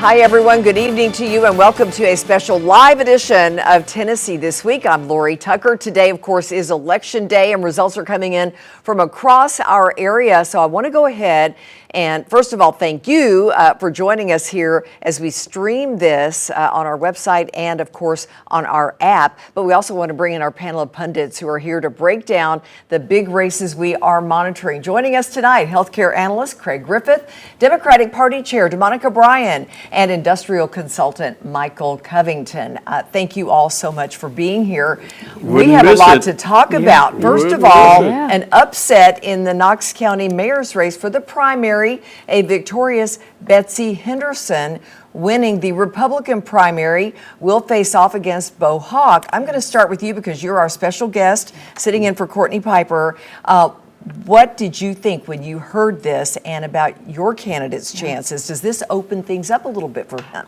Hi, everyone. Good evening to you, and welcome to a special live edition of Tennessee This Week. I'm Lori Tucker. Today, of course, is Election Day, and results are coming in from across our area. So I want to go ahead and, first of all, thank you for joining us here as we stream this on our website and, of course, on our app. But we also want to bring in our panel of pundits who are here to break down the big races we are monitoring. Joining us tonight, healthcare analyst Craig Griffith, Democratic Party Chair DeMonica Bryan, and industrial consultant Michael Covington. Thank you all so much for being here. We have a lot to talk about. First of all, an upset in the Knox County mayor's race for the primary, a victorious Betsy Henderson winning the Republican primary will face off against Bo Hawk. I'm going to start with you because you're our special guest sitting in for Courtney Piper. What did you think when you heard this and about your candidate's chances? Does this open things up a little bit for him?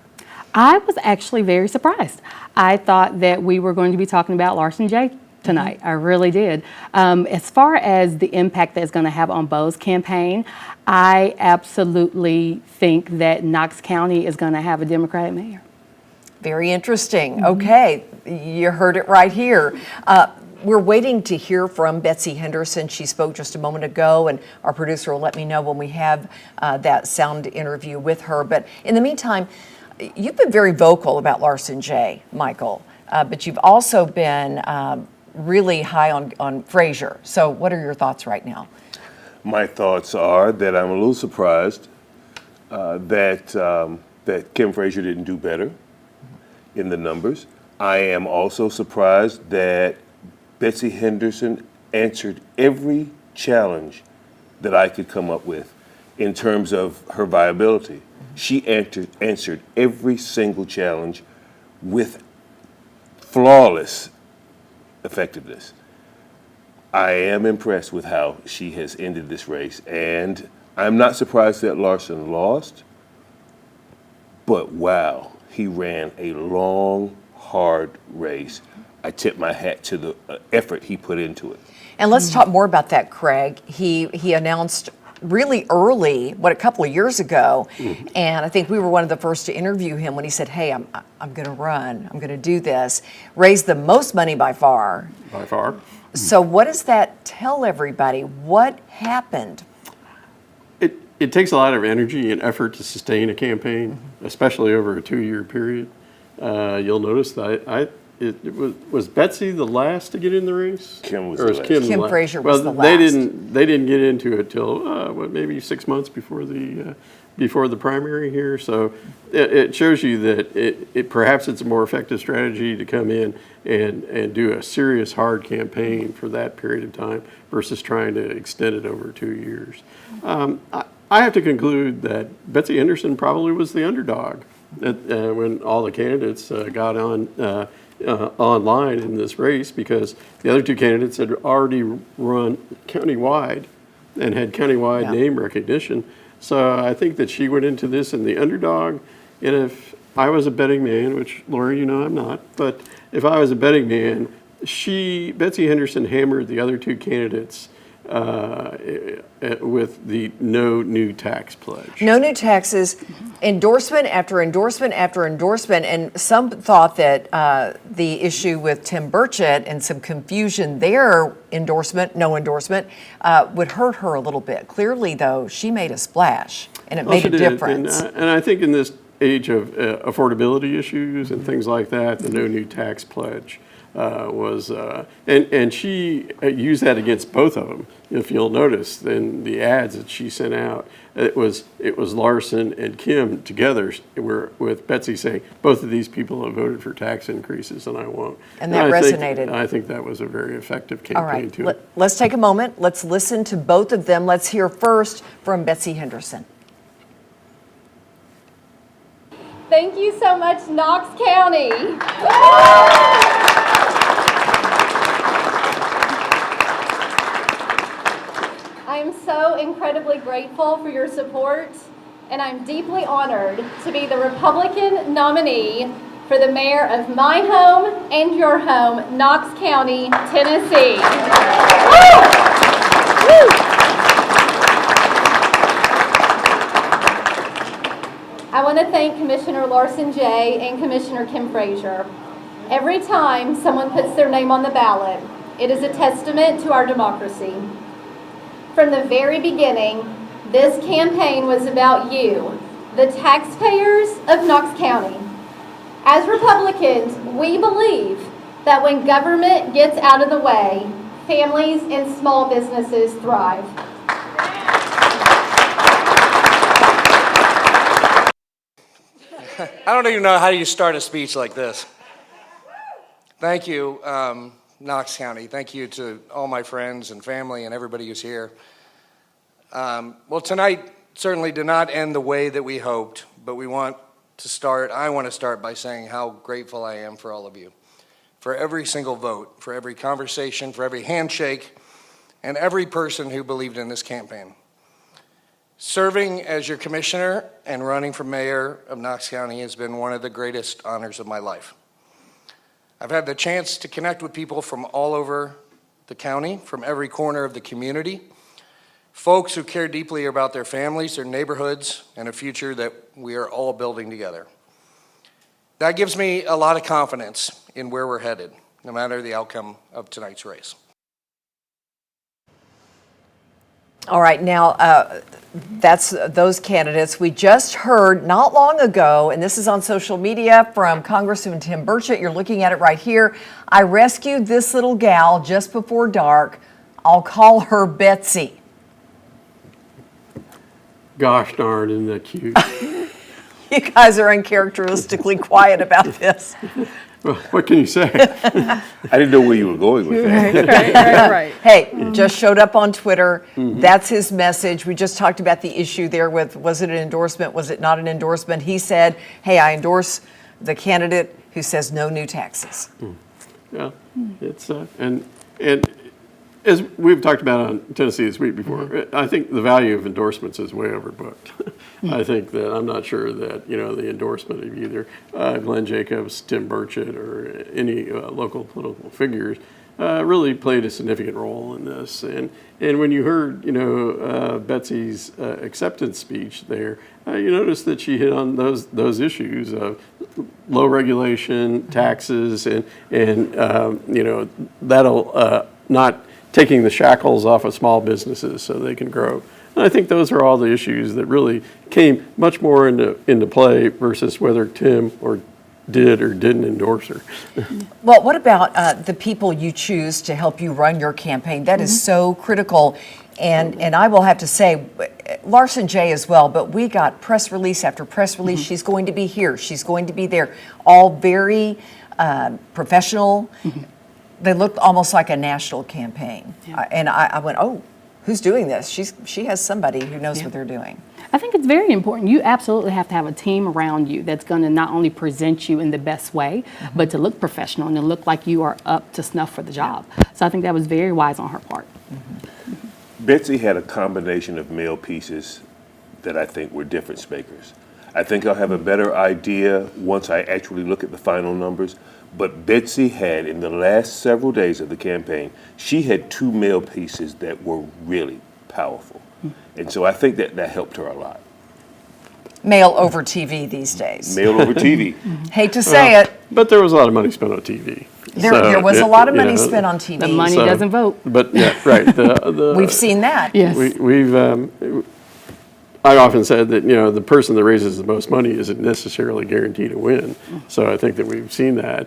I was actually very surprised. I thought that we were going to be talking about Larson J tonight. I really did. As far as the impact that's going to have on Bo's campaign, I absolutely think that Knox County is going to have a Democratic mayor. Very interesting. Okay, you heard it right here. We're waiting to hear from Betsy Henderson. She spoke just a moment ago, and our producer will let me know when we have that sound interview with her. But in the meantime, you've been very vocal about Larson J, Michael, but you've also been really high on Frazier. So what are your thoughts right now? My thoughts are that I'm a little surprised that Kim Frazier didn't do better in the numbers. I am also surprised that Betsy Henderson answered every challenge that I could come up with in terms of her viability. She answered every single challenge with flawless effectiveness. I am impressed with how she has ended this race, and I'm not surprised that Larson lost, but wow, he ran a long, hard race. I tip my hat to the effort he put into it. And let's talk more about that, Craig. He announced really early, a couple of years ago, and I think we were one of the first to interview him when he said, hey, I'm going to run, I'm going to do this. Raised the most money by far. By far. So what does that tell everybody? What happened? It takes a lot of energy and effort to sustain a campaign, especially over a 2-year period. You'll notice that was Betsy the last to get in the race? Kim was or the last. Kim Frazier was the last. They didn't get into it till maybe 6 months before the primary here. So it shows you that perhaps it's a more effective strategy to come in and do a serious hard campaign for that period of time versus trying to extend it over 2 years. I have to conclude that Betsy Henderson probably was the underdog when all the candidates got on. Online in this race, because the other two candidates had already run countywide and had countywide name recognition. So I think that she went into this in the underdog. And if I was a betting man, which Lori, you know I'm not, but if I was a betting man, Betsy Henderson hammered the other two candidates with the no new tax pledge. No new taxes, endorsement after endorsement after endorsement, and some thought that the issue with Tim Burchett and some confusion there, no endorsement, would hurt her a little bit. Clearly, though, she made a splash, and it made a difference. And I think in this age of affordability issues and things like that, the no new tax pledge was, and she used that against both of them. If you'll notice, in the ads that she sent out, it was Larson and Kim together with Betsy saying, both of these people have voted for tax increases and I won't. And that resonated. I think that was a very effective campaign too. All right, let's take a moment. Let's listen to both of them. Let's hear first from Betsy Henderson. Thank you so much, Knox County. I am so incredibly grateful for your support, and I'm deeply honored to be the Republican nominee for the mayor of my home and your home, Knox County, Tennessee. I want want to thank Commissioner Larson Jay and Commissioner Kim Frazier. Every time someone puts their name on the ballot, it is a testament to our democracy. From the very beginning, this campaign was about you, the taxpayers of Knox County. As Republicans, we believe that when government gets out of the way, families and small businesses thrive. I don't even know how you start a speech like this. Thank you, Knox County. Thank you to all my friends and family and everybody who's here. Well, tonight certainly did not end the way that we hoped, but I want to start by saying how grateful I am for all of you, for every single vote, for every conversation, for every handshake, and every person who believed in this campaign. Serving as your commissioner and running for mayor of Knox County has been one of the greatest honors of my life. I've had the chance to connect with people from all over the county, from every corner of the community, folks who care deeply about their families, their neighborhoods, and a future that we are all building together. That gives me a lot of confidence in where we're headed, no matter the outcome of tonight's race. All right, now that's those candidates. We just heard not long ago, and this is on social media, from Congressman Tim Burchett. You're looking at it right here. I rescued this little gal just before dark. I'll call her Betsy. Gosh darn, isn't that cute? You guys are uncharacteristically quiet about this. Well, what can you say? I didn't know where you were going with that. Right. Hey, just showed up on Twitter. That's his message. We just talked about the issue there with, was it an endorsement? Was it not an endorsement? He said, hey, I endorse the candidate who says no new taxes. Yeah, it's and as we've talked about on Tennessee This Week before, I think the value of endorsements is way overbooked. I think that I'm not sure that the endorsement of either Glenn Jacobs, Tim Burchett, or any local political figures really played a significant role in this. And when you heard Betsy's acceptance speech there, you notice that she hit on those issues of low regulation, taxes, and that'll not taking the shackles off of small businesses so they can grow. And I think those are all the issues that really came much more into play versus whether Tim did or didn't endorse her. Well, what about the people you choose to help you run your campaign? That is so critical. And I will have to say, Larson Jay as well, but we got press release after press release. She's going to be here. She's going to be there. All very professional. They looked almost like a national campaign. And I went, oh, who's doing this? She has somebody who knows what they're doing. I think it's very important. You absolutely have to have a team around you that's going to not only present you in the best way, but to look professional and to look like you are up to snuff for the job. So I think that was very wise on her part. Betsy had a combination of male pieces that I think were difference makers. I think I'll have a better idea once I actually look at the final numbers. But Betsy had, in the last several days of the campaign, she had two male pieces that were really powerful. And so I think that helped her a lot. Male over TV these days. Male over TV. Hate to say it. But there was a lot of money spent on TV. There was a lot of money spent on TV. The money doesn't vote. But yeah, right. We've seen that. Yes. I often said that the person that raises the most money isn't necessarily guaranteed to win. So I think that we've seen that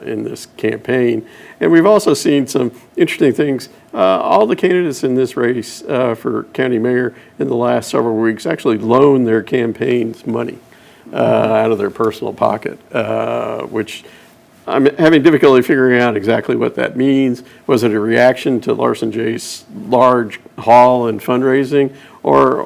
in this campaign, and we've also seen some interesting things. All the candidates in this race for county mayor in the last several weeks actually loaned their campaigns money out of their personal pocket, which I'm having difficulty figuring out exactly what that means. Was it a reaction to Larson J's large haul and fundraising, or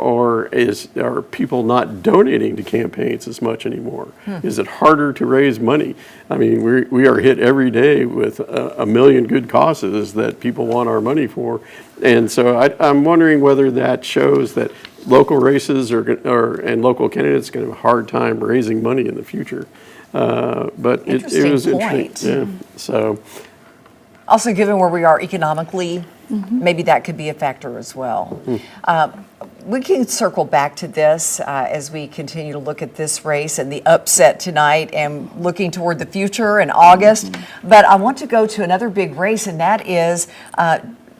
are people not donating to campaigns as much anymore? Is it harder to raise money? I mean, we are hit every day with a million good causes that people want our money for, and so I'm wondering whether that shows that local races and local candidates are going to have a hard time raising money in the future. But it was Interesting point. interesting. Yeah. So, Also, given where we are economically maybe that could be a factor as well. We can circle back to this as we continue to look at this race and the upset tonight and looking toward the future in August. But I want to go to another big race, and that is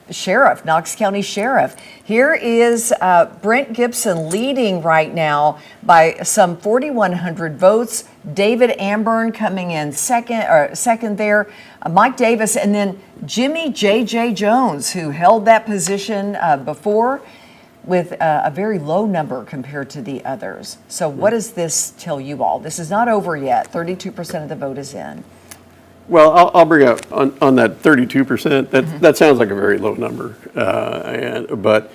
Sheriff, Knox County Sheriff. Here is Brent Gibson leading right now by some 4,100 votes. David Amburn coming in second there. Mike Davis, and then Jimmy J.J. Jones, who held that position before with a very low number compared to the others. So what does this tell you all? This is not over yet. 32% of the vote is in. Well, I'll bring up on that 32%, that sounds like a very low number. But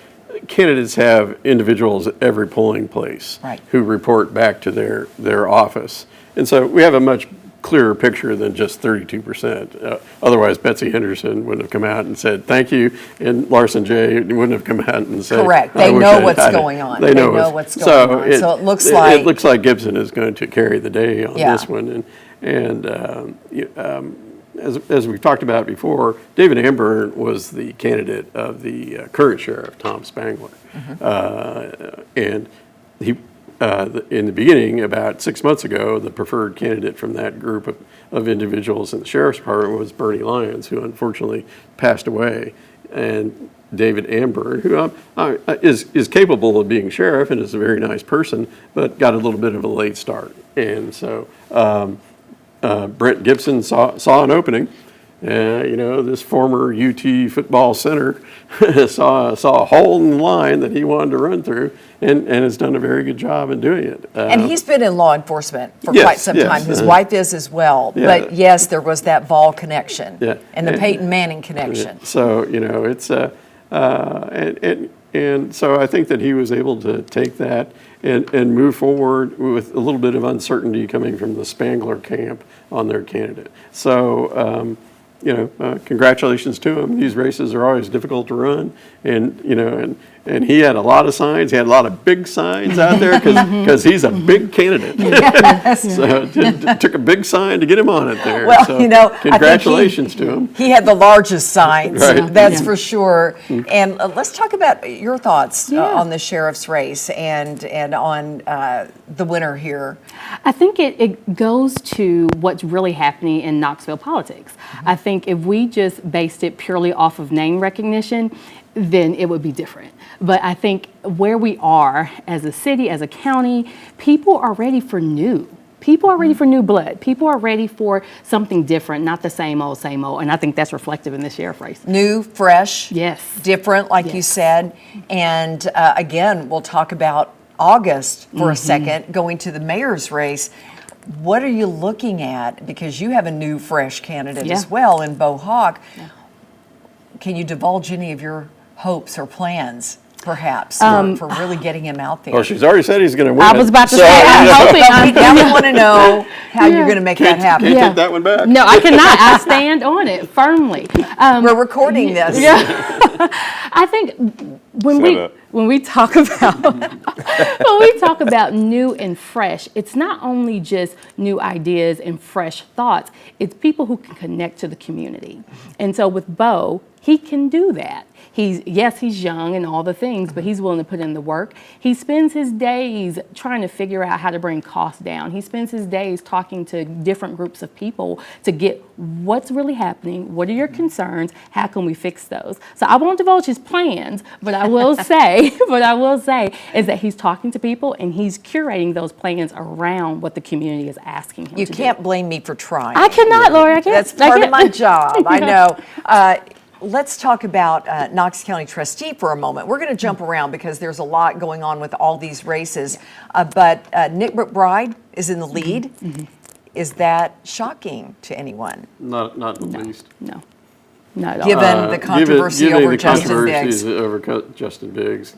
candidates have individuals at every polling place who report back to their office. And so we have a much clearer picture than just 32%. Otherwise, Betsy Henderson wouldn't have come out and said thank you, and Larson J. wouldn't have come out and said correct. They know what's going on. They know what's going on. So it looks like Gibson is going to carry the day on this one. And as we've talked about before, David Amburn was the candidate of the current sheriff, Tom Spangler, and he. In the beginning, about 6 months ago, the preferred candidate from that group of individuals in the sheriff's department was Bernie Lyons, who unfortunately passed away. And David Amburn, who is capable of being sheriff and is a very nice person, but got a little bit of a late start. And so Brent Gibson saw an opening. This former UT football center saw a hole in the line that he wanted to run through, and has done a very good job in doing it. And he's been in law enforcement for quite some time. His wife is as well. Yeah. But yes, there was that Vol connection and the Peyton Manning connection. So, it's and so I think that he was able to take that and move forward with a little bit of uncertainty coming from the Spangler camp on their candidate. So, congratulations to him. These races are always difficult to run, and he had a lot of signs. He had a lot of big signs out there because he's a big candidate. Yes. So it took a big sign to get him on it there. Well, so, congratulations to him. He had the largest signs, that's for sure. And let's talk about your thoughts on the sheriff's race and on the winner here. I think it goes to what's really happening in Knoxville politics. I think if we just based it purely off of name recognition, then it would be different. But I think where we are as a city, as a county, people are ready for new. People are ready for new blood. People are ready for something different, not the same old, same old. And I think that's reflective in the sheriff race. New, fresh, different, like Yes. you said. And again, we'll talk about August for a second, going to the mayor's race. What are you looking at? Because you have a new, fresh candidate as well in Bo Hawk. Can you divulge any of your hopes or plans, perhaps, for really getting him out there? Well, she's already said he's going to win. I was about to say, I'm hoping. We definitely want to know how you're going to make that happen. Can't take that one back. No, I cannot. I stand on it firmly. We're recording this. I think when we talk about new and fresh, it's not only just new ideas and fresh thoughts. It's people who can connect to the community. And so with Bo, he can do that. He's young and all the things, but he's willing to put in the work. He spends his days trying to figure out how to bring costs down. He spends his days talking to different groups of people to get what's really happening, what are your concerns, how can we fix those. So I won't divulge his plans, but I will say is that he's talking to people and he's curating those plans around what the community is asking him to do. You can't blame me for trying. I cannot, Lori, I can't. That's part of my job, I know. Let's talk about Knox County trustee for a moment. We're going to jump around because there's a lot going on with all these races. But Nick McBride is in the lead. Is that shocking to anyone? Not in the least. No, not at all. Given the controversy over Justin Biggs. Over Justin Biggs,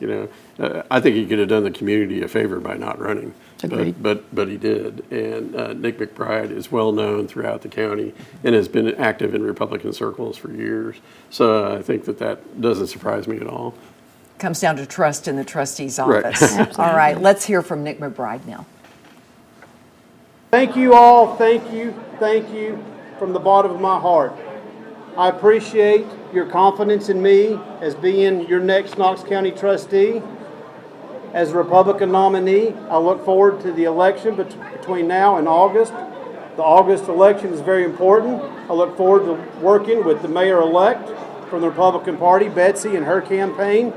I think he could have done the community a favor by not running. Agreed. But he did. And Nick McBride is well known throughout the county and has been active in Republican circles for years. So I think that doesn't surprise me at all. Comes down to trust in the trustee's office. All right, let's hear from Nick McBride now. Thank you all. Thank you from the bottom of my heart. I appreciate your confidence in me as being your next Knox County trustee. As a Republican nominee, I look forward to the election between now and August. The August election is very important. I look forward to working with the mayor-elect from the Republican Party, Betsy, and her campaign,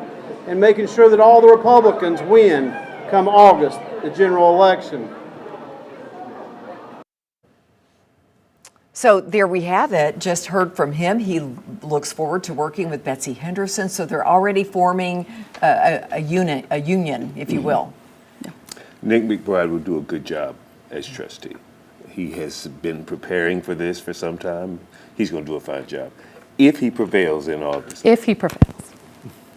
and making sure that all the Republicans win come August, the general election. So there we have it. Just heard from him. He looks forward to working with Betsy Henderson. So they're already forming a union, if you will. Nick McBride will do a good job as trustee. He has been preparing for this for some time. He's going to do a fine job if he prevails in August. If he prevails.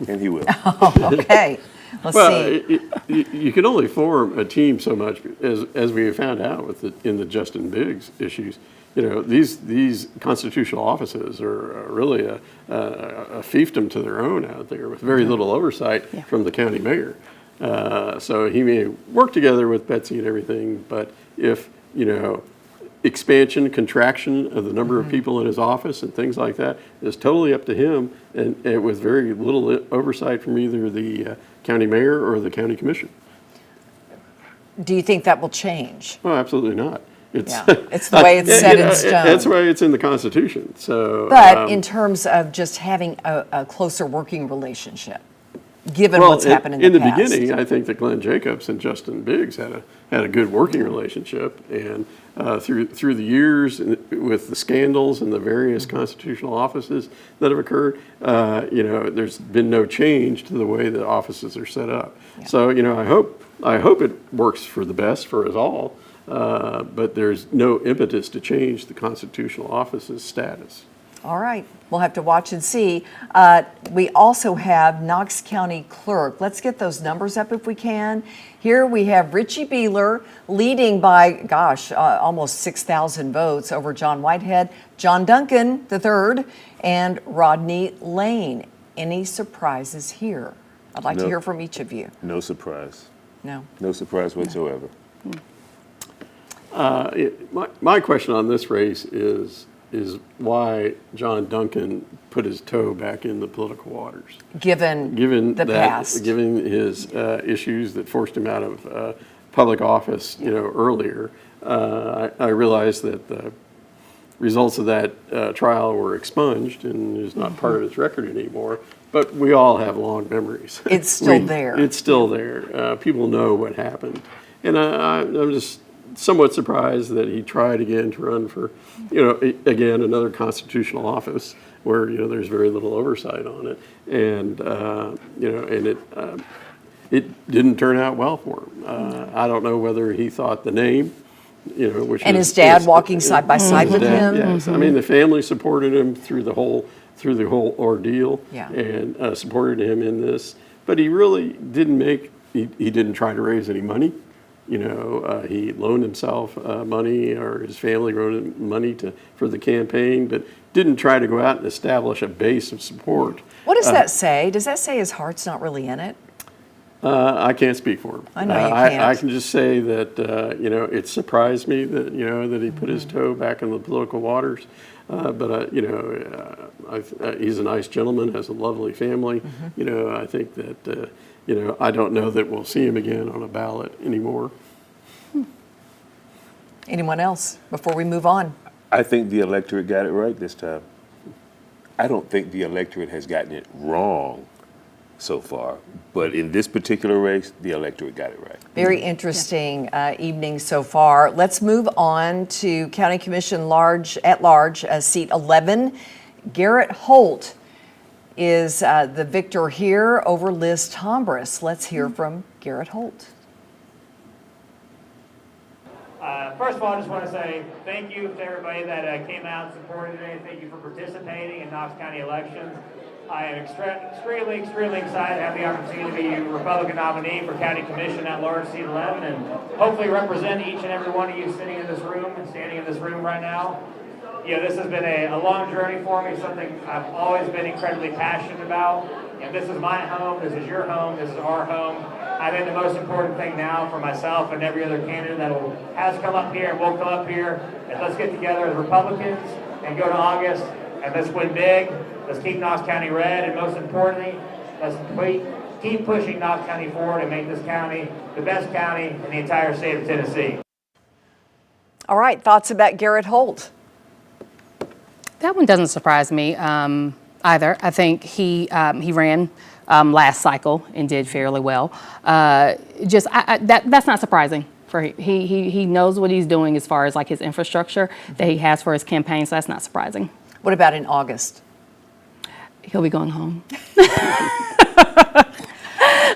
And he will. Okay. Let's see. You can only form a team so much, as we have found out in the Justin Biggs issues. You know, these constitutional offices are really a fiefdom to their own out there with very little oversight from the county mayor. So he may work together with Betsy and everything, but if, you know, expansion, contraction of the number of people in his office and things like that is totally up to him, and with very little oversight from either the county mayor or the county commission. Do you think that will change? Oh, absolutely not. It's the way it's set in stone. That's why it's in the Constitution. So, But in terms of just having a closer working relationship, given what's happened in the past. In the beginning, I think that Glenn Jacobs and Justin Biggs had a good working relationship, and through the years with the scandals and the various constitutional offices that have occurred, you know, there's been no change to the way the offices are set up. Yeah. So, you know, I hope it works for the best for us all. But there's no impetus to change the constitutional office's status. All right. We'll have to watch and see. We also have Knox County Clerk. Let's get those numbers up if we can. Here we have Richie Beeler leading by, gosh, almost 6,000 votes over John Whitehead, John Duncan III, and Rodney Lane. Any surprises here? I'd like to hear from each of you. No surprise. No. No surprise whatsoever. My question on this race is why John Duncan put his toe back in the political waters. Given the past. Given his issues that forced him out of public office, you know, earlier. I realize that the results of that trial were expunged and is not part of his record anymore. But we all have long memories. It's still there. It's still there. People know what happened. And I'm just somewhat surprised that he tried again to run for, you know, again, another constitutional office where, you know, there's very little oversight on it. And, you know, and it didn't turn out well for him. I don't know whether he thought the name, you know, which and his dad walking side by side with him. Yes, I mean, the family supported him through the whole ordeal, and supported him in this. But he really didn't he didn't try to raise any money. You know, he loaned himself money, or his family loaned him money for the campaign, but didn't try to go out and establish a base of support. What does that say? Does that say his heart's not really in it? I can't speak for him. I know you can't. I can just say that, you know, it surprised me that, you know, that he put his toe back in the political waters. But, you know, he's a nice gentleman, has a lovely family. You know, I think that, you know, I don't know that we'll see him again on a ballot anymore. Anyone else before we move on? I think the electorate got it right this time. I don't think the electorate has gotten it wrong so far, but in this particular race, the electorate got it right. Very interesting evening so far. Let's move on to County Commission at large, seat 11. Garrett Holt is the victor here over Liz Tombras. Let's hear from Garrett Holt. First of all, I just want to say thank you to everybody that came out and supported today. Thank you for participating in Knox County elections. I am extremely excited to have the opportunity to be a Republican nominee for County Commission at large, seat 11, and hopefully represent each and every one of you sitting in this room and standing in this room right now. You know, this has been a long journey for me, something I've always been incredibly passionate about. And this is my home, this is your home, this is our home. I think the most important thing now for myself and every other candidate that has come up here and will come up here is let's get together as Republicans and go to August And let's win big. Let's keep Knox County red. And most importantly, let's keep pushing Knox County forward and make this county the best county in the entire state of Tennessee. All right, thoughts about Garrett Holt? That one doesn't surprise me either. I think he ran last cycle and did fairly well. That's not surprising. He knows what he's doing as far as like his infrastructure that he has for his campaign, so that's not surprising. What about in August? He'll be going home.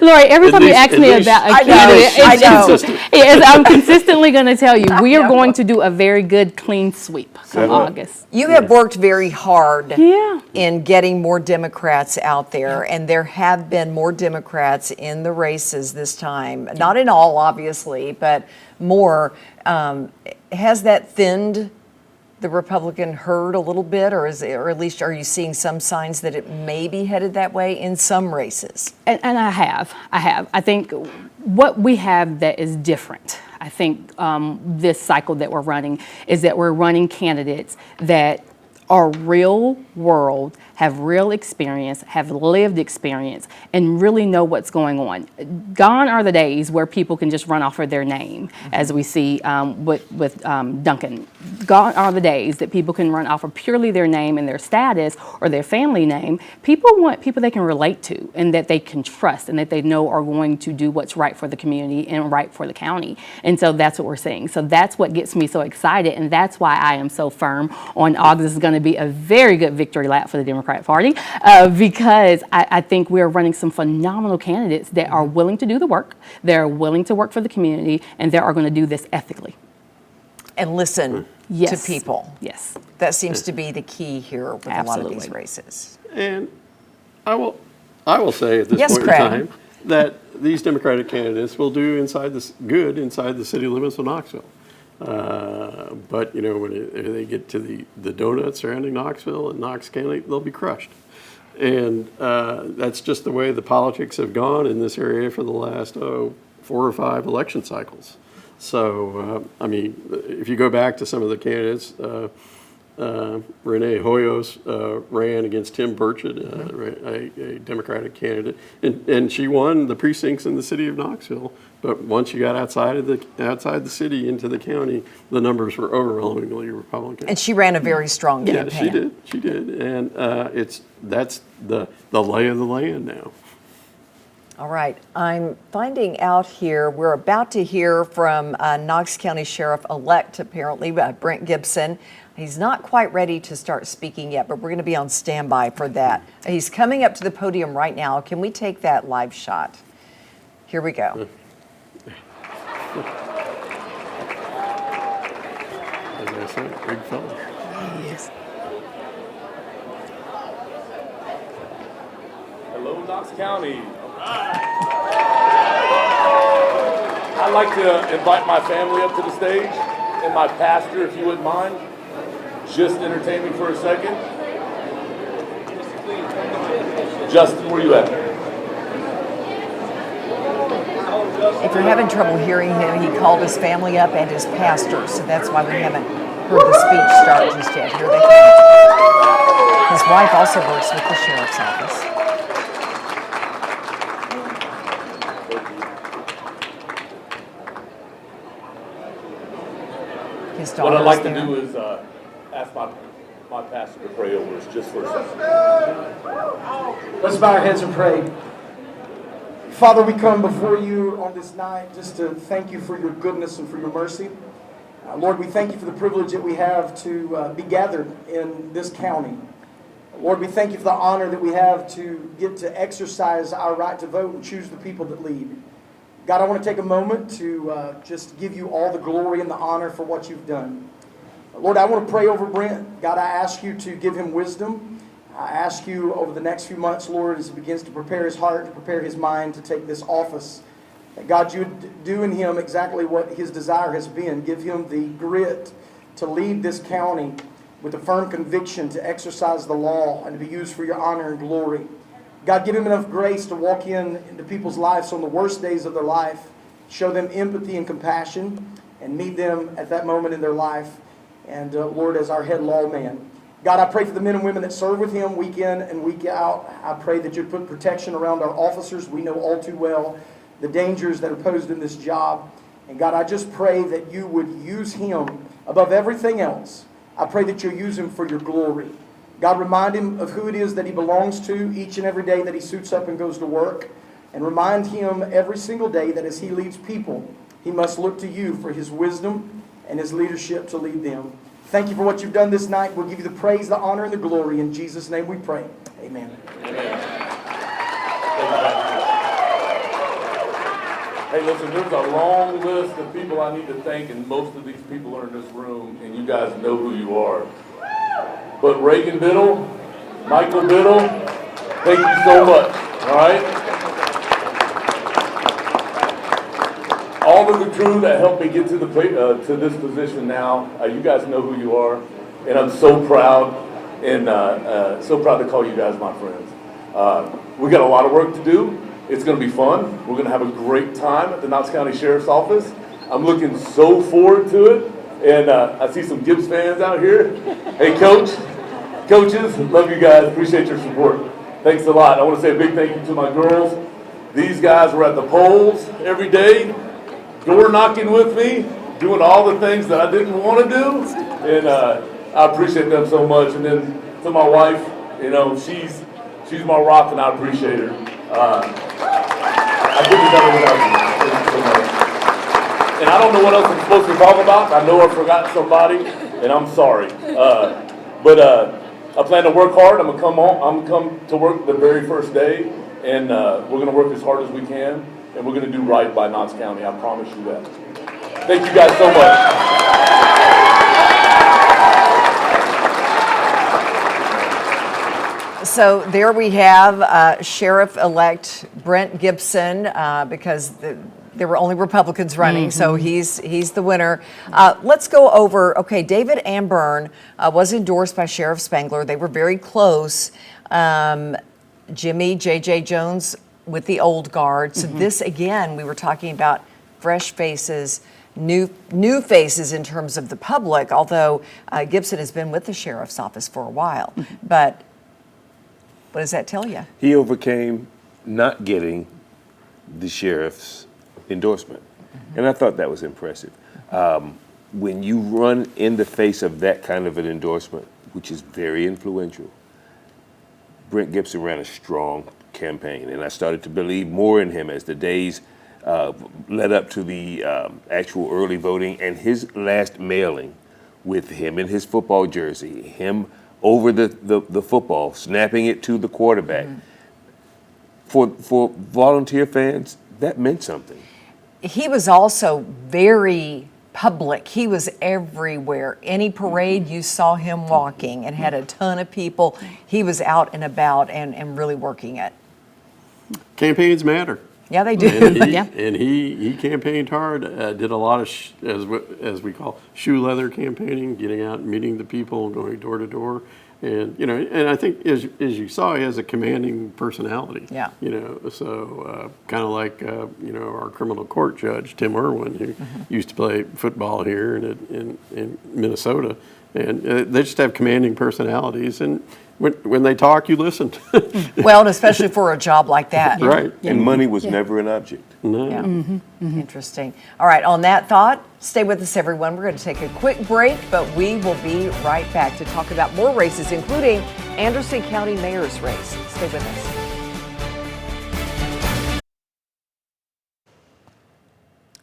Lori, every time you ask me about a candidate, I'm consistently going to tell you, we are going to do a very good clean sweep of August. You have worked very hard in getting more Democrats out there, and there have been more Democrats in the races this time. Not in all, obviously, but more. Has that thinned the Republican herd a little bit, or at least are you seeing some signs that it may be headed that way in some races? And I have. I think what we have that is different, I think this cycle that we're running, is that we're running candidates that are real world, have real experience, have lived experience, and really know what's going on. Gone are the days where people can just run off of their name, as we see with Duncan. Gone are the days that people can run off of purely their name and their status or their family name. People want people they can relate to and that they can trust and that they know are going to do what's right for the community and right for the county. And so that's what we're seeing. So that's what gets me so excited, and that's why I am so firm on August is going to be a very good victory lap for the Democrat Party, because I think we're running some phenomenal candidates that are willing to do the work, they're willing to work for the community, and they are going to do this ethically. And listen to people. Yes. That seems to be the key here with Absolutely. a lot of these races. And I will say at this point in time that these Democratic candidates will do good inside the city limits of Knoxville. But when they get to the donuts surrounding Knoxville and Knox County, they'll be crushed. And that's just the way the politics have gone in this area for the last 4 or 5 election cycles. So, if you go back to some of the candidates, Renee Hoyos ran against Tim Burchett, a Democratic candidate, and she won the precincts in the city of Knoxville. But once you got outside the city into the county, the numbers were overwhelmingly Republican. And she ran a very strong campaign. Yeah, she did, and that's the lay of the land now. All right, I'm finding out here, we're about to hear from Knox County Sheriff-elect, apparently, Brent Gibson. He's not quite ready to start speaking yet, but we're going to be on standby for that. He's coming up to the podium right now. Can we take that live shot? Here we go. As I said, big fella. Yes. Hello, Knox County. I'd like to invite my family up to the stage and my pastor, if you wouldn't mind. Just entertain me for a second. Justin, where you at? If you're having trouble hearing him, he called his family up and his pastor, so that's why we haven't heard the speech start just yet. Here they come. His wife also works with the sheriff's office. His What I'd daughter's like to there. do is ask my pastor to pray over us just for a second. Let's bow our heads and pray. Father, we come before you on this night just to thank you for your goodness and for your mercy. Lord, we thank you for the privilege that we have to be gathered in this county. Lord, we thank you for the honor that we have to get to exercise our right to vote and choose the people that lead. God, I want to take a moment to just give you all the glory and the honor for what you've done. Lord, I want to pray over Brent. God, I ask you to give him wisdom. I ask you over the next few months, Lord, as he begins to prepare his heart, to prepare his mind to take this office, that God, you would do in him exactly what his desire has been. Give him the grit to lead this county with a firm conviction to exercise the law and to be used for your honor and glory. God, give him enough grace to walk into people's lives on the worst days of their life, show them empathy and compassion, and meet them at that moment in their life. And Lord, as our head lawman, God, I pray for the men and women that serve with him week in and week out. I pray that you put protection around our officers. We know all too well the dangers that are posed in this job. And God, I just pray that you would use him above everything else. I pray that you'll use him for your glory. God, remind him of who it is that he belongs to each and every day that he suits up and goes to work. And remind him every single day that as he leads people, he must look to you for his wisdom and his leadership to lead them. Thank you for what you've done this night. We'll give you the praise, the honor, and the glory. In Jesus' name we pray. Amen. Hey, listen, there's a long list of people I need to thank, and most of these people are in this room, and you guys know who you are. But Reagan Biddle, Michael Biddle, thank you so much, all right? All of the crew that helped me get to to this position now, you guys know who you are, and I'm so proud, and so proud to call you guys my friends. We got a lot of work to do. It's going to be fun. We're going to have a great time at the Knox County Sheriff's Office. I'm looking so forward to it, and I see some Gibbs fans out here. Hey, coaches, love you guys. Appreciate your support. Thanks a lot. I want to say a big thank you to my girls. These guys were at the polls every day, door knocking with me, doing all the things that I didn't want to do, and I appreciate them so much. And then to my wife, you know, she's my rock, and I appreciate her. I couldn't have done it without you. Thank you so much. And I don't know what else I'm supposed to talk about. I know I forgot somebody, and I'm sorry. But I plan to work hard. I'm gonna come to work the very first day, and we're gonna work as hard as we can. And we're going to do right by Knox County. I promise you that. Thank you guys so much. So there we have Sheriff-elect Brent Gibson, because there were only Republicans running, so he's the winner. Let's go over, okay, David Ambern was endorsed by Sheriff Spangler. They were very close. Jimmy, J.J. Jones with the old guard. So this, again, we were talking about fresh faces, new faces in terms of the public, although Gibson has been with the sheriff's office for a while. But what does that tell you? He overcame not getting the sheriff's endorsement. And I thought that was impressive. When you run in the face of that kind of an endorsement, which is very influential, Brent Gibson ran a strong campaign, and I started to believe more in him as the days led up to the actual early voting, and his last mailing with him in his football jersey, him over the football, snapping it to the quarterback. For volunteer fans, that meant something. He was also very public. He was everywhere. Any parade, you saw him walking and had a ton of people. He was out and about and really working it. Campaigns matter. Yeah, they do. And he campaigned hard, did a lot of, as we call, shoe leather campaigning, getting out and meeting the people, going door to door. And, you know, and I think as you saw, he has a commanding personality. Yeah. You know, so kind of like, you know, our criminal court judge, Tim Irwin, who used to play football here in Minnesota. And they just have commanding personalities. And when they talk, you listen. Well, and especially for a job like that. Right. And money was never an object. No. Yeah. Interesting. All right, on that thought, stay with us, everyone. We're going to take a quick break, but we will be right back to talk about more races, including Anderson County Mayor's race. Stay with us.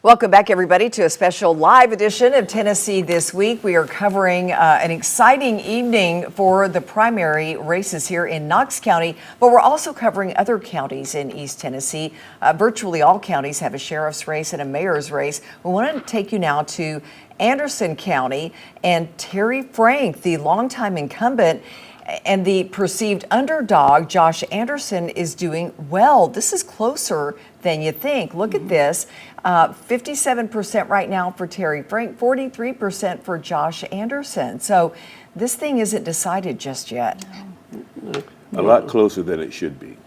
Welcome back, everybody, to a special live edition of Tennessee This Week. We are covering an exciting evening for the primary races here in Knox County, but we're also covering other counties in East Tennessee. Virtually all counties have a sheriff's race and a mayor's race. We want to take you now to Anderson County, and Terry Frank, the longtime incumbent and the perceived underdog, Josh Anderson, is doing well. This is closer than you think. Look at this. 57% right now for Terry Frank, 43% for Josh Anderson. So this thing isn't decided just yet. A lot closer than it should be.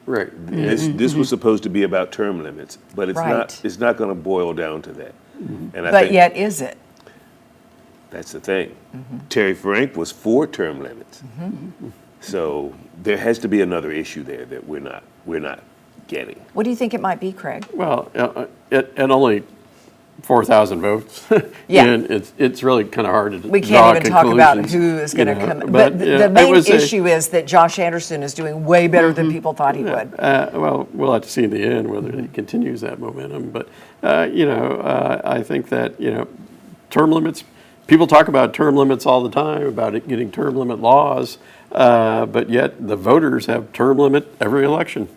Right. This was supposed to be about term limits, but it's Right. not. It's not going to boil down to that. And I But think yet, is it? That's the thing. Terry Frank was for term limits. So there has to be another issue there that we're not getting. What do you think it might be, Craig? Well, at only 4,000 votes, Yeah. and it's really kind of hard to We draw can't even talk about conclusions, who is going to you know, come. But yeah, the it main was issue is that Josh Anderson is doing way better than people thought he would. Well, we'll have to see in the end whether he continues that momentum. But, I think that, term limits, people talk about term limits all the time, about it getting term limit laws, but yet the voters have term limit every election.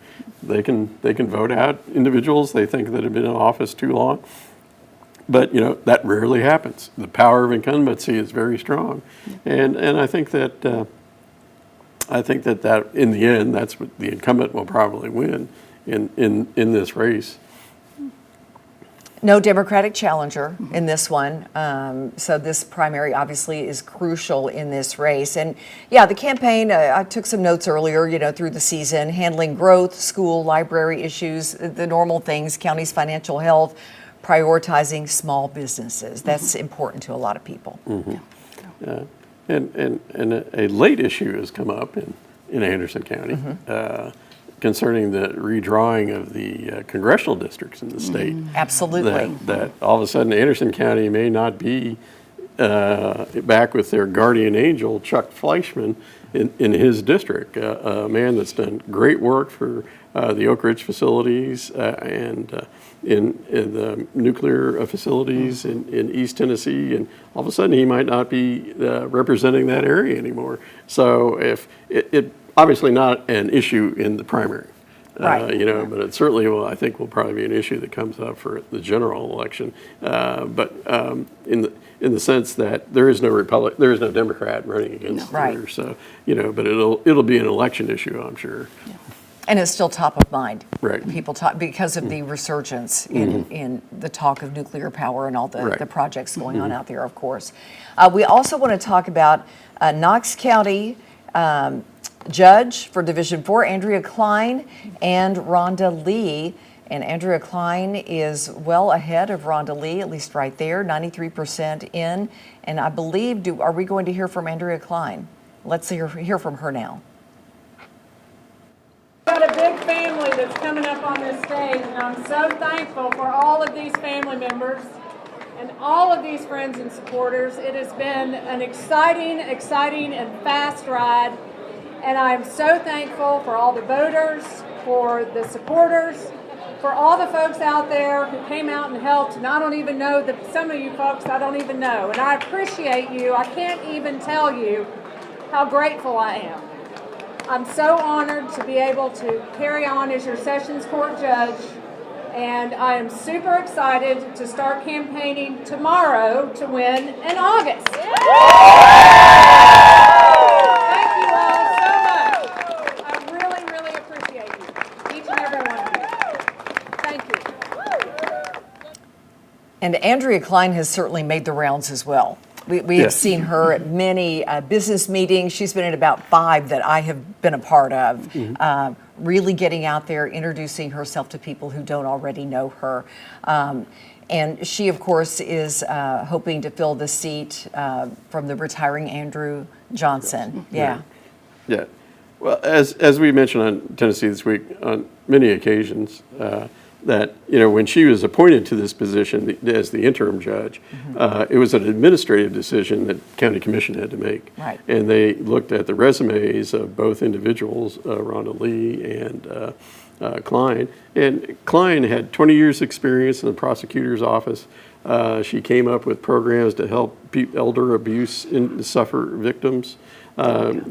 They can vote out individuals they think that have been in office too long. But, that rarely happens. The power of incumbency is very strong. And I think that that in the end, that's what the incumbent will probably win in this race. No Democratic challenger in this one. So this primary obviously is crucial in this race. And yeah, the campaign, I took some notes earlier, through the season, handling growth, school, library issues, the normal things, county's financial health, prioritizing small businesses. That's important to a lot of people. And a late issue has come up in Anderson County concerning the redrawing of the congressional districts in the state. Absolutely. That all of a sudden Anderson County may not be back with their guardian angel, Chuck Fleischman, in his district, a man that's done great work for the Oak Ridge facilities and in the nuclear facilities in East Tennessee, and all of a sudden he might not be representing that area anymore. So if it obviously not an issue in the primary, Right. But it certainly will probably be an issue that comes up for the general election. But in the sense that there is no Democrat running against Right. her. So but it'll be an election issue, I'm sure. Yeah. And it's still top of mind. Right. People talk because of the resurgence in the talk of nuclear power and all the projects going on out there, of course. We also want to talk about Knox County Judge for Division 4, Andrea Klein and Rhonda Lee. And Andrea Klein is well ahead of Rhonda Lee, at least right there, 93% in. And I believe, are we going to hear from Andrea Klein? Let's hear from her now. Got a big family that's coming up on this stage, and I'm so thankful for all of these family members and all of these friends and supporters. It has been an exciting and fast ride, and I'm so thankful for all the voters, for the supporters, for all the folks out there who came out and helped. And I don't even know some of you folks I don't even know, and I appreciate you. I can't even tell you how grateful I am. I'm so honored to be able to carry on as your Sessions Court judge, and I am super excited to start campaigning tomorrow to win in August. Thank you all so much. I really, really appreciate you, each and every one of you. Thank you. And Andrea Klein has certainly made the rounds as well. We have seen her at many business meetings. She's been at about 5 that I have been a part of, really getting out there, introducing herself to people who don't already know her. And she, of course, is hoping to fill the seat from the retiring Andrew Johnson. Yeah. Well, as we mentioned on Tennessee This Week, on many occasions, that when she was appointed to this position as the interim judge, it was an administrative decision that county commission had to make. Right. And they looked at the resumes of both individuals, Rhonda Lee and Klein. And Klein had 20 years experience in the prosecutor's office. She came up with programs to help elder abuse suffer victims.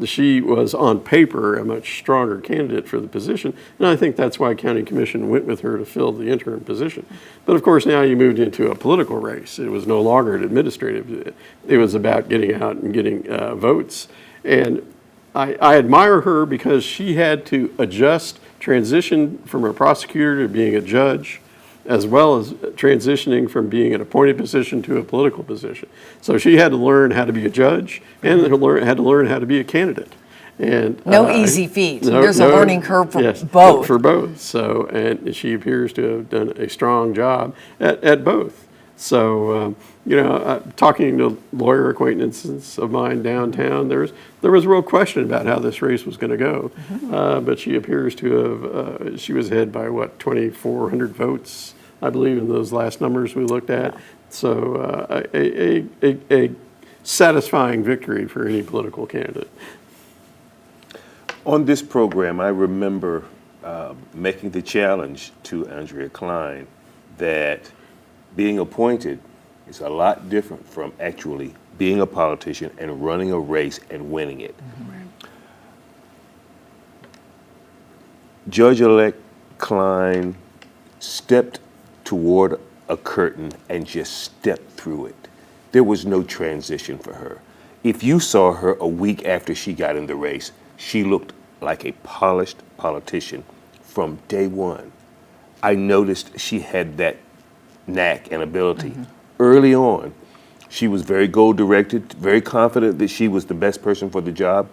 She was on paper a much stronger candidate for the position, and I think that's why County Commission went with her to fill the interim position. But of course now you moved into a political race. It was no longer an administrative. It was about getting out and getting votes. And I admire her because she had to transition from a prosecutor to being a judge, as well as transitioning from being an appointed position to a political position. So she had to learn how to be a judge and had to learn how to be a candidate. And no easy feat. There's a learning curve for both. For both. So, and she appears to have done a strong job at both. So, talking to lawyer acquaintances of mine downtown, there was real question about how this race was going to go. But she appears to have, she was ahead by 2,400 votes, I believe, in those last numbers we looked at. So a satisfying victory for any political candidate. On this program, I remember making the challenge to Andrea Klein that being appointed is a lot different from actually being a politician and running a race and winning it. Judge-elect Klein stepped toward a curtain and just stepped through it. There was no transition for her. If you saw her a week after she got in the race, she looked like a polished politician from day one. I noticed she had that knack and ability. Early on, she was very goal-directed, very confident that she was the best person for the job.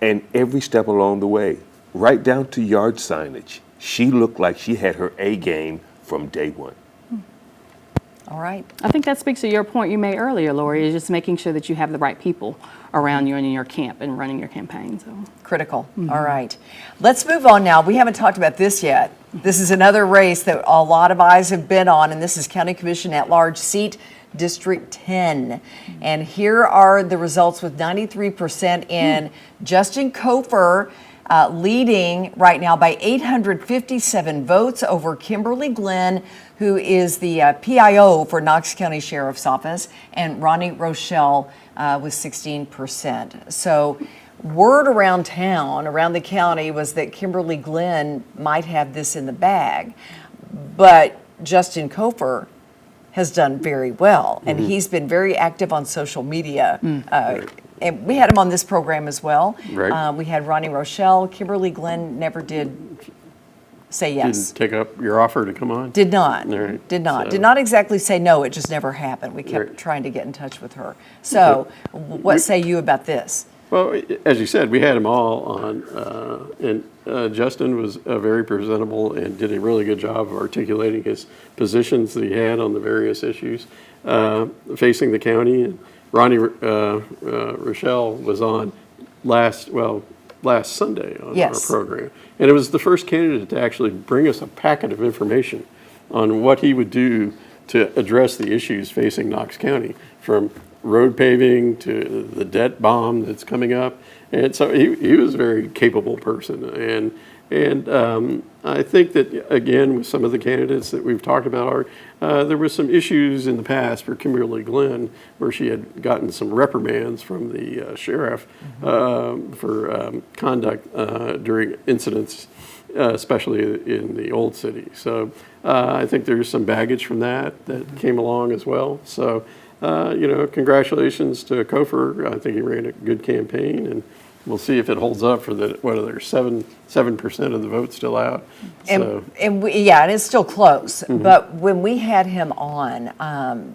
And every step along the way, right down to yard signage, she looked like she had her A game from day one. All right. I think that speaks to your point you made earlier, Lori, is just making sure that you have the right people around you and in your camp and running your campaign. So Critical. All right. Let's move on now. We haven't talked about this yet. This is another race that a lot of eyes have been on, and this is County Commission at-large seat, District 10. And here are the results with 93% in. Justin Kofer leading right now by 857 votes over Kimberly Glenn, who is the PIO for Knox County Sheriff's Office, and Ronnie Rochelle with 16%. So word around town, around the county, was that Kimberly Glenn might have this in the bag. But Justin Kofer has done very well, and he's been very active on social media. And we had him on this program as well. Right. We had Ronnie Rochelle. Kimberly Glenn never did say yes. Didn't take up your offer to come on? Did not. All right. Did not. So- Did not exactly say no. It just never happened. We kept Right. trying to get in touch with her. So, what say you about this? Well, as you said, we had them all on, and Justin was very presentable and did a really good job of articulating his positions that he had on the various issues facing the county. And Ronnie Rochelle was on last Sunday on Yes. our program. And it was the first candidate to actually bring us a packet of information on what he would do to address the issues facing Knox County, from road paving to the debt bomb that's coming up. And so he was a very capable person. And I think that, again, with some of the candidates that we've talked about, there were some issues in the past for Kimberly Glenn where she had gotten some reprimands from the sheriff for conduct during incidents, especially in the old city. So I think there's some baggage from that came along as well. So, congratulations to Kofer. I think he ran a good campaign, and we'll see if it holds up for the, what are there, 7% of the vote still out. So, And it's still close. But when we had him on,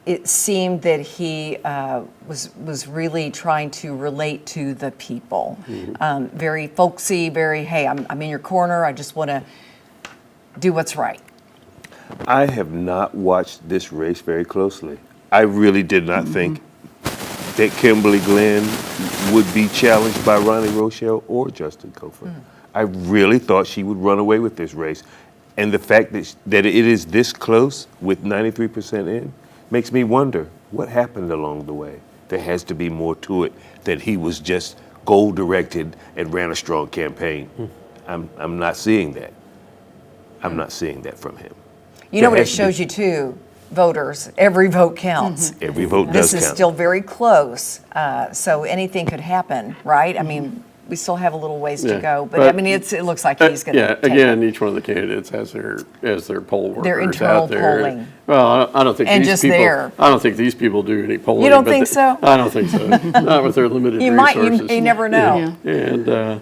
it seemed that he was really trying to relate to the people. Very folksy, very, hey, I'm in your corner. I just want to do what's right. I have not watched this race very closely. I really did not think that Kimberly Glenn would be challenged by Ronnie Rochelle or Justin Kofer. I really thought she would run away with this race. And the fact that it is this close with 93% in makes me wonder what happened along the way. There has to be more to it than he was just goal-directed and ran a strong campaign. I'm not seeing that. I'm not seeing that from him. You know what it shows you too, voters, every vote counts. Every vote does This is count. still very close, so anything could happen, right? I mean, we still have a little ways to Yeah, go, but but- it looks like he's going to yeah, take again, it. each one of the candidates has their poll workers Their internal out there. polling. Well, I don't think And these just people. there. I don't think these people do any polling. You don't but think so? I don't think so. Not with their limited You might, resources. you never know. And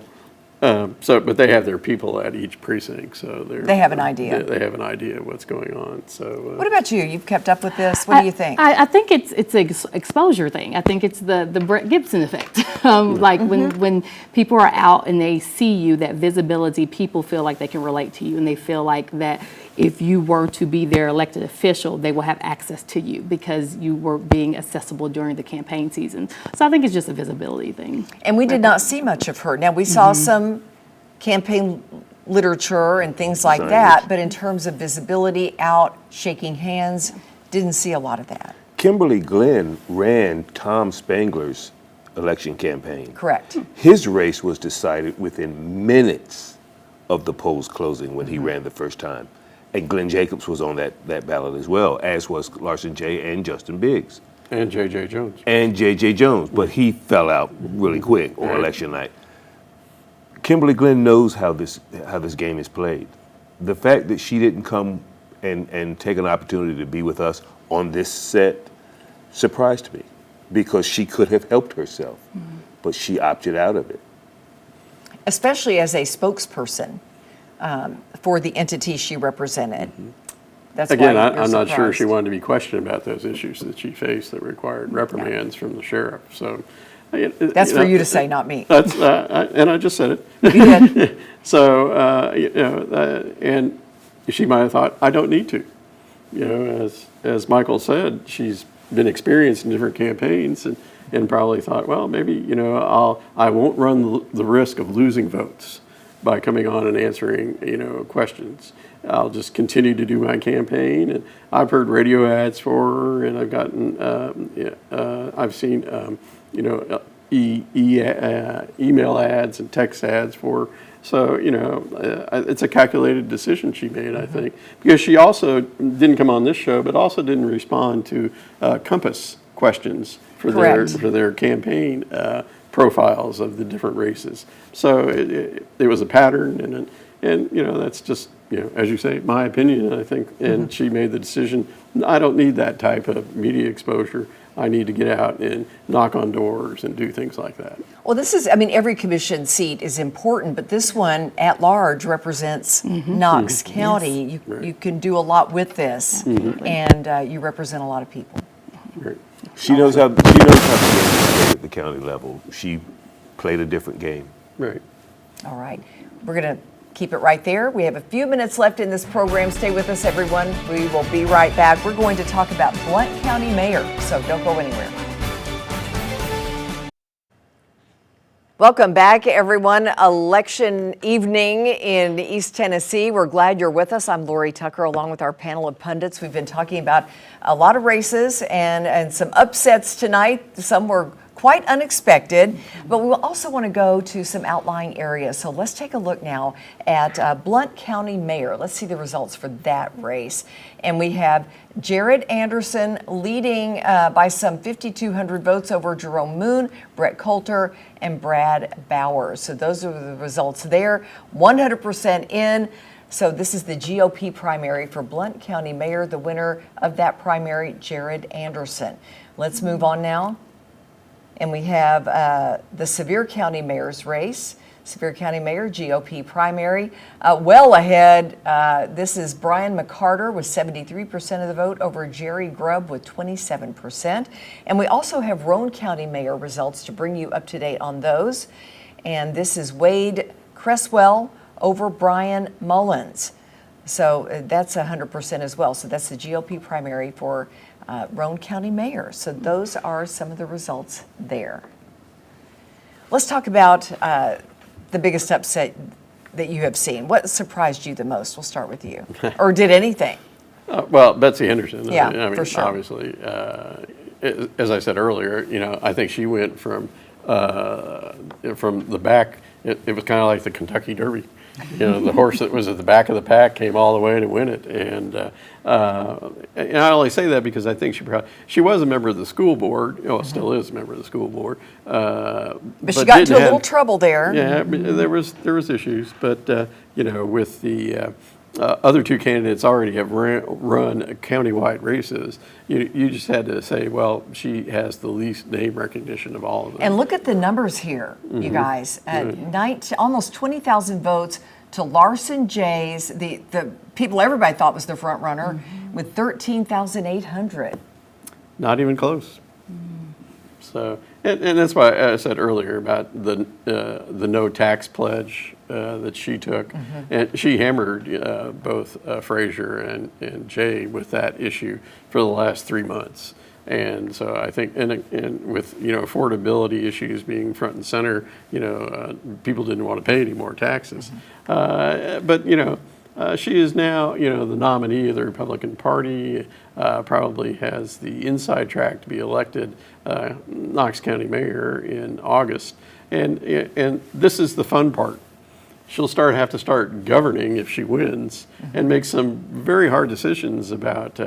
but they have their people at each precinct, so They have an idea. They have an idea of what's going on. So What about you? You've kept up with this. What do you think? I think it's an exposure thing. I think it's the Brett Gibson effect. Like when people are out and they see you, that visibility, people feel like they can relate to you, and they feel like that if you were to be their elected official, they will have access to you because you were being accessible during the campaign season. So I think it's just a visibility thing. And we did not see much of her. Now, we saw some campaign literature and things like that, but in terms of visibility, out, shaking hands, didn't see a lot of that. Kimberly Glenn ran Tom Spangler's election campaign. Correct. His race was decided within minutes of the polls closing when he ran the first time. And Glenn Jacobs was on that ballot as well, as was Larson J. and Justin Biggs. And J.J. Jones. And J.J. Jones, but he fell out really quick on election night. Kimberly Glenn knows how this game is played. The fact that she didn't come and take an opportunity to be with us on this set surprised me, because she could have helped herself, but she opted out of it. Especially as a spokesperson for the entity she represented. That's Again, why you're I'm not sure she surprised. wanted to be questioned about those issues that she faced that required reprimands from the sheriff. So That's for you to say, not me. That's and I just said it. You did. So and she might have thought, I don't need to. As Michael said, she's been experienced in different campaigns and probably thought, well, maybe I won't run the risk of losing votes by coming on and answering questions. I'll just continue to do my campaign, and I've heard radio ads for her, and I've gotten I've seen email ads and text ads for her. So, it's a calculated decision she made, I think, because she also didn't come on this show, but also didn't respond to Compass questions for their campaign profiles of the different races. So it was a pattern, and that's just, as you say, my opinion, I think, and she made the decision, I don't need that type of media exposure. I need to get out and knock on doors and do things like that. Well, this is, every commission seat is important, but this one at large represents Knox County. Yes. You can do a lot with this, and you represent a lot of people. Right. She knows how to play at the county level. She played a different game. Right. All right. We're going to keep it right there. We have a few minutes left in this program. Stay with us, everyone. We will be right back. We're going to talk about Blount County Mayor, so don't go anywhere. Welcome back, everyone. Election evening in East Tennessee. We're glad you're with us. I'm Lori Tucker, along with our panel of pundits. We've been talking about a lot of races and some upsets tonight. Some were quite unexpected, but we will also want to go to some outlying areas. So let's take a look now at Blount County Mayor. Let's see the results for that race. And we have Jared Anderson leading by some 5,200 votes over Jerome Moon, Brett Coulter, and Brad Bowers. So those are the results there. 100% in. So this is the GOP primary for Blount County Mayor. The winner of that primary, Jared Anderson. Let's move on now. And we have the Sevier County Mayor's race. Sevier County Mayor, GOP primary. Well ahead, this is Brian McCarter with 73% of the vote over Jerry Grubb with 27%. And we also have Roane County Mayor results to bring you up to date on those. And this is Wade Cresswell over Brian Mullins. So that's 100% as well. So that's the GOP primary for Roane County Mayor. So those are some of the results there. Let's talk about the biggest upset that you have seen. What surprised you the most? We'll start with you. Or did anything? Well, Betsy Henderson. Yeah, I mean, for sure. Obviously, as I said earlier, I think she went from the back. It was kind of like the Kentucky Derby. The horse that was at the back of the pack came all the way to win it. And I only say that because I think she was a member of the school board. Still is a member of the school board. But she got into a little trouble there. Yeah, there was issues. But, with the other two candidates already have run countywide races, you just had to say, well, she has the least name recognition of all of them. And look at the numbers here, you guys. Almost 20,000 votes to Larson J's, the people everybody thought was the front runner, with 13,800. Not even close. So, and that's why I said earlier about the no tax pledge that she took, and she hammered both Frazier and Jay with that issue for the last 3 months. And so I think, and with affordability issues being front and center, people didn't want to pay any more taxes. But she is now the nominee of the Republican Party. Probably has the inside track to be elected Knox County mayor in August. And this is the fun part. She'll have to start governing if she wins, and make some very hard decisions about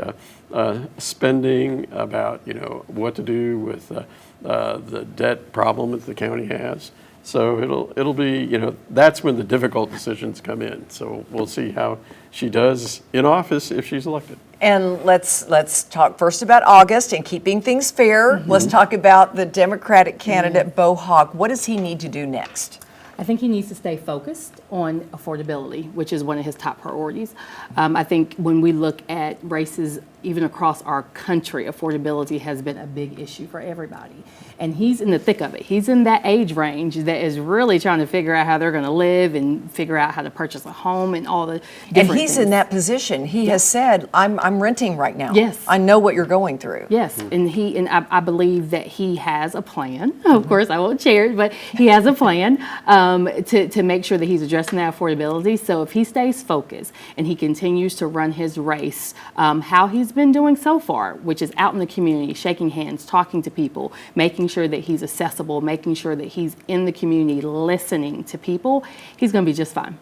spending, about what to do with the debt problem that the county has. So it'll be that's when the difficult decisions come in. So we'll see how she does in office if she's elected. And let's talk first about August and keeping things fair. Let's talk about the Democratic candidate, Bo Hawk. What does he need to do next? I think he needs to stay focused on affordability, which is one of his top priorities. I think when we look at races, even across our country, affordability has been a big issue for everybody. And he's in the thick of it. He's in that age range that is really trying to figure out how they're going to live and figure out how to purchase a home and all the different And he's things. in that position. He has said, I'm renting right now. Yes. I know what you're going through. Yes, and I believe that he has a plan. Of course, I won't share it, but he has a plan to make sure that he's addressing that affordability. So if he stays focused and he continues to run his race, how he's been doing so far, which is out in the community, shaking hands, talking to people, making sure that he's accessible, making sure that he's in the community listening to people, he's going to be just fine.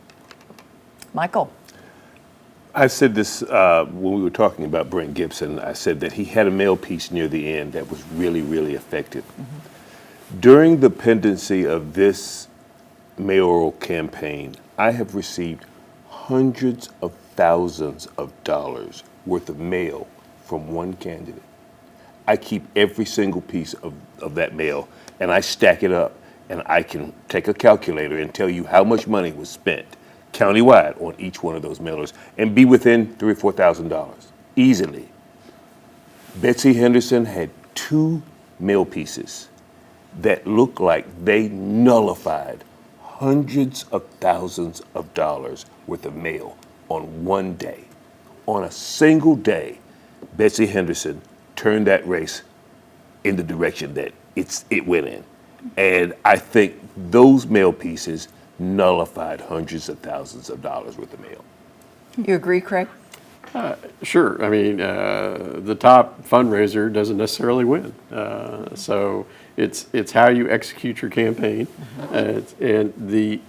Michael. I said this when we were talking about Brent Gibson. I said that he had a mail piece near the end that was really, really effective. During the pendency of this mayoral campaign, I have received hundreds of thousands of dollars worth of mail from one candidate. I keep every single piece of that mail, and I stack it up, and I can take a calculator and tell you how much money was spent countywide on each one of those mailers, and be within $3,000 or $4,000 easily. Betsy Henderson had 2 mail pieces that looked like they nullified hundreds of thousands of dollars worth of mail on one day. On a single day, Betsy Henderson turned that race in the direction that it went in. And I think those mail pieces nullified hundreds of thousands of dollars worth of mail. You agree, Craig? Sure. I mean, the top fundraiser doesn't necessarily win. So it's how you execute your campaign and the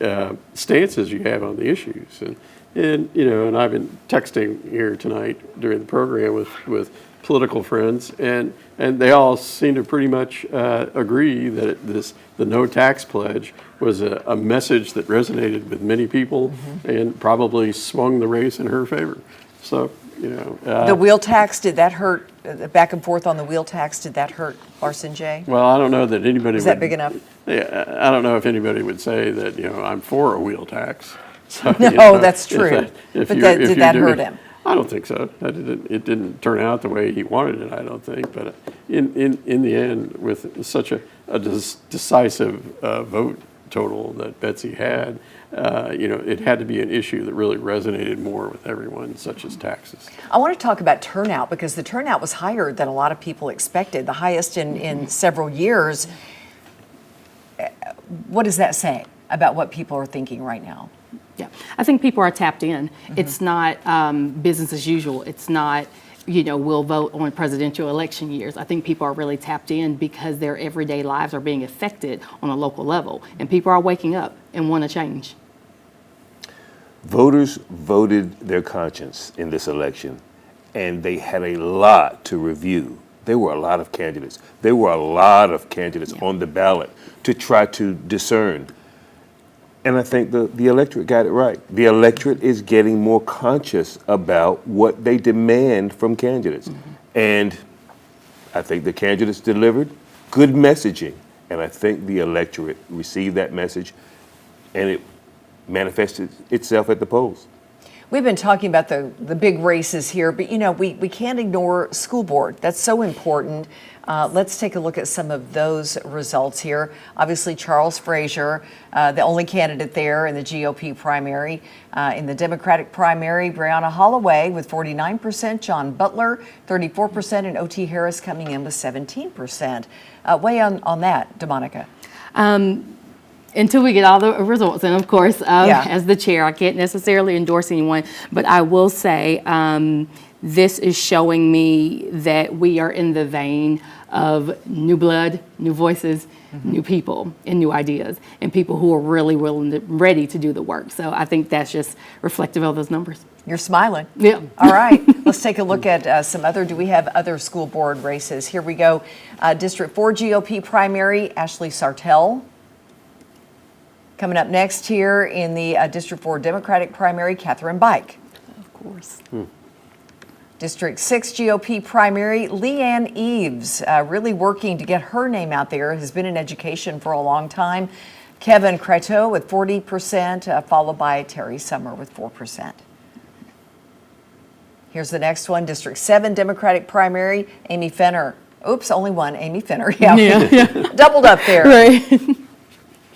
stances you have on the issues. And I've been texting here tonight during the program with political friends, and they all seem to pretty much agree that the no tax pledge was a message that resonated with many people and probably swung the race in her favor. So, the wheel tax, did that hurt? Back and forth on the wheel tax, did that hurt Larson J? Well, I don't know that anybody Is that big enough? Yeah, I don't know if anybody would say that, I'm for a wheel tax. So, No, that's true. But did that hurt him? I don't think so. It didn't turn out the way he wanted it, I don't think. But in the end, with such a decisive vote total that Betsy had, it had to be an issue that really resonated more with everyone, such as taxes. I want to talk about turnout, because the turnout was higher than a lot of people expected, the highest in several years. What does that say about what people are thinking right now? Yeah, I think people are tapped in. It's not business as usual. It's not, we'll vote on presidential election years. I think people are really tapped in because their everyday lives are being affected on a local level, and people are waking up and want to change. Voters voted their conscience in this election, and they had a lot to review. There were a lot of candidates. There were a lot of candidates on the ballot to try to discern. And I think the electorate got it right. The electorate is getting more conscious about what they demand from candidates. And I think the candidates delivered good messaging. And I think the electorate received that message, and it manifested itself at the polls. We've been talking about the big races here, but we can't ignore school board. That's so important. Let's take a look at some of those results here. Obviously, Charles Frazier, the only candidate there in the GOP primary. In the Democratic primary, Breonna Holloway with 49%, John Butler 34%, and O.T. Harris coming in with 17%. Weigh on that, DeMonica. Until we get all the results, and of course, as the chair, I can't necessarily endorse anyone, but I will say this is showing me that we are in the vein of new blood, new voices, new people, and new ideas, and people who are really ready to do the work. So I think that's just reflective of those numbers. You're smiling. Yeah. All right. Let's take a look at some other. Do we have other school board races? Here we go. District 4 GOP primary, Ashley Sartell. Coming up next here in the District 4 Democratic primary, Catherine Bike. Of course. District 6 GOP primary, Leanne Eves, really working to get her name out there, has been in education for a long time. Kevin Creto with 40%, followed by Terry Summer with 4%. Here's the next one, District 7 Democratic primary, Amy Fenner. Oops, only one, Amy Fenner. Yeah. Doubled up there. Right.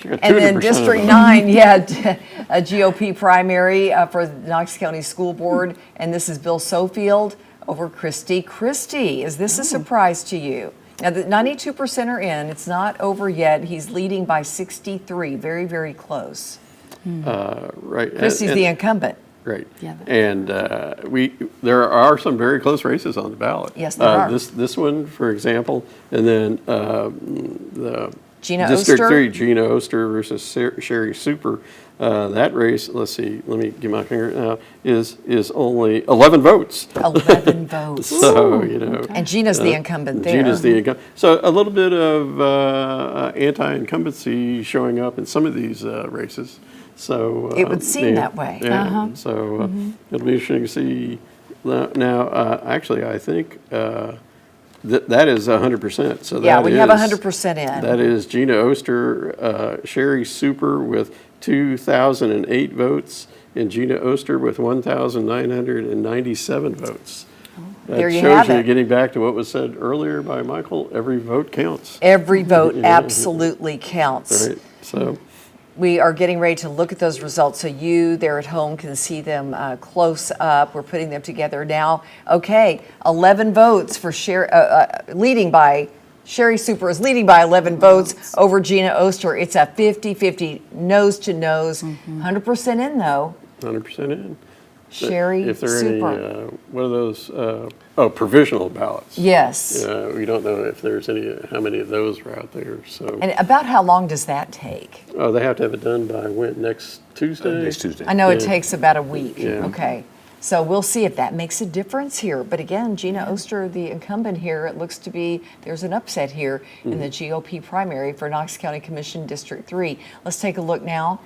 And then District 9, a GOP primary for the Knox County School Board, and this is Bill Sofield over Christy Christie. Is this a surprise to you? Now, the 92% are in. It's not over yet. He's leading by 63, very, very close. Right. Christie's the incumbent. Right. Yeah. And there are some very close races on the ballot. Yes, there are. This one, for example, and then the Gina District Oster? 3, Gina Oster versus Sherry Super. That race, let's see, let me get my finger, is only 11 votes. 11 votes. So, And Gina's the incumbent there. Gina's the incumbent. So a little bit of anti-incumbency showing up in some of these races. So It would seem that way. Yeah. So it'll be interesting to see. Now, actually, I think that is 100%. So Yeah, we have 100% in. That is Gina Oster, Sherry Super with 2,008 votes, and Gina Oster with 1,997 votes. There you shows have you, it. getting back to what was said earlier by Michael, every vote counts. Every vote absolutely counts. Right. So We are getting ready to look at those results so you there at home can see them close up. We're putting them together now. Okay, 11 votes for leading by Sherry Super is leading by 11 votes over Gina Oster. It's a 50-50 nose to nose. 100% in though. 100% in. Sherry if there are Super. any, what are those? Provisional ballots. Yes. We don't know if there's how many of those are out there. So. And about how long does that take? Oh, they have to have it done by when? Next Tuesday? Next Tuesday. I know it takes about a week. Yeah. Okay. So we'll see if that makes a difference here. But again, Gina Oster, the incumbent here, it looks to be there's an upset here in the GOP primary for Knox County Commission District 3. Let's take a look now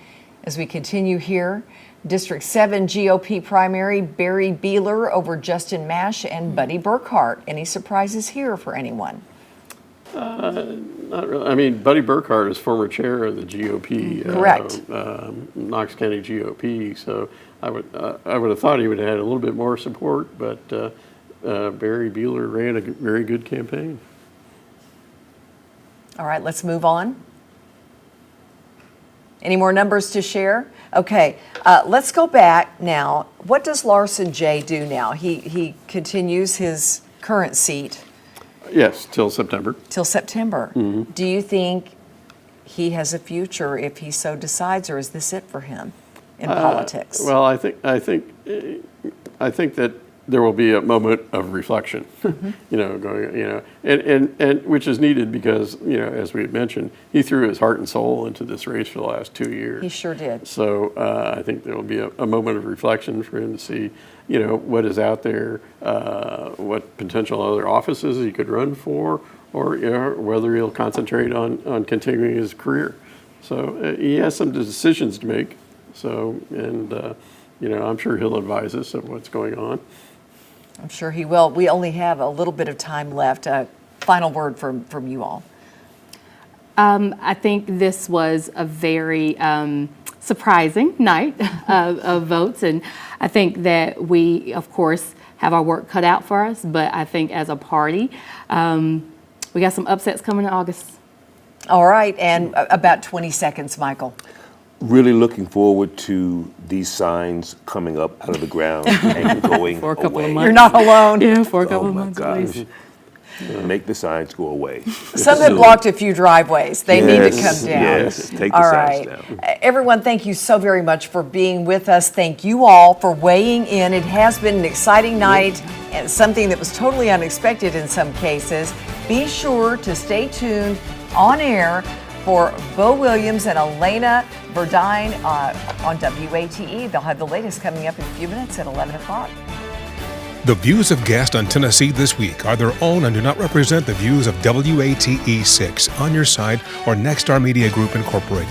as we continue here. District 7 GOP primary, Barry Beeler over Justin Mash and Buddy Burkhart. Any surprises here for anyone? Not really. I mean, Buddy Burkhart is former chair of the GOP. Correct. Knox County GOP. So I would have thought he would have had a little bit more support, but Barry Beeler ran a very good campaign. All right, let's move on. Any more numbers to share? Okay, let's go back now. What does Larson J. do now? He continues his current seat. Yes, till September. Till September. Do you think he has a future if he so decides, or is this it for him in politics? Well, I think that there will be a moment of reflection, and which is needed because, as we had mentioned, he threw his heart and soul into this race for the last 2 years. He sure did. So I think there will be a moment of reflection for him to see, what is out there, what potential other offices he could run for, or whether he'll concentrate on continuing his career. So he has some decisions to make. So, and I'm sure he'll advise us of what's going on. I'm sure he will. We only have a little bit of time left. Final word from you all. I think this was a very surprising night of votes, and I think that we, of course, have our work cut out for us, but I think as a party, we got some upsets coming in August. All right, and about 20 seconds, Michael. Really looking forward to these signs coming up out of the ground and going For a couple away. of months. You're not alone. Yeah, for a couple Oh of my months at least. gosh. Make the signs go away. Some have blocked a few driveways. They need to come down. Yes, take the All signs right. down. Everyone, thank you so very much for being with us. Thank you all for weighing in. It has been an exciting night and something that was totally unexpected in some cases. Be sure to stay tuned on air for Bo Williams and Elena Verdine on WATE. They'll have the latest coming up in a few minutes at 11 o'clock. The views of guests on Tennessee This Week are their own and do not represent the views of WATE 6, On Your Side, or Nexstar Media Group Incorporated.